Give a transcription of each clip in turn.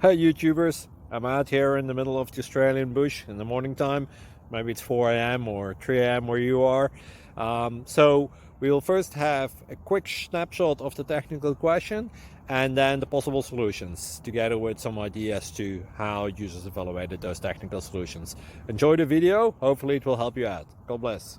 Hi YouTubers, I'm out here in the middle of the Australian bush in the morning time. Maybe it's 4 a.m. or 3 a.m. where you are. So we'll first have a quick snapshot of the technical question and then the possible solutions, together with some ideas to how users evaluated those technical solutions. Enjoy the video, hopefully it will help you out. God bless.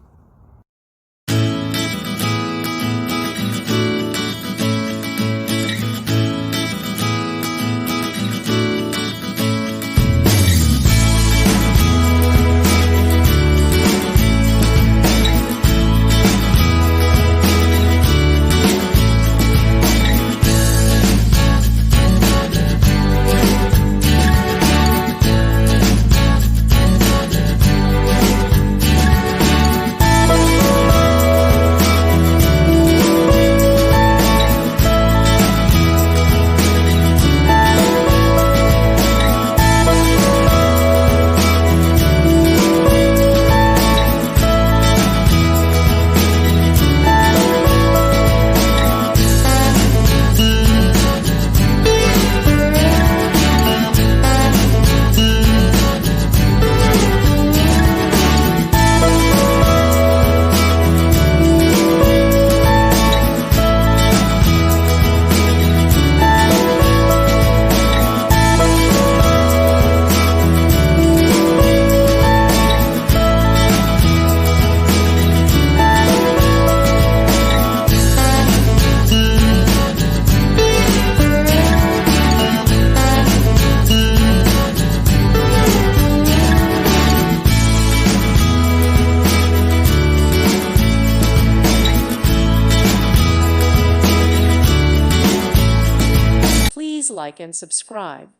Please like and subscribe.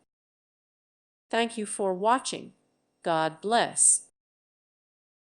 Thank you for watching. God bless.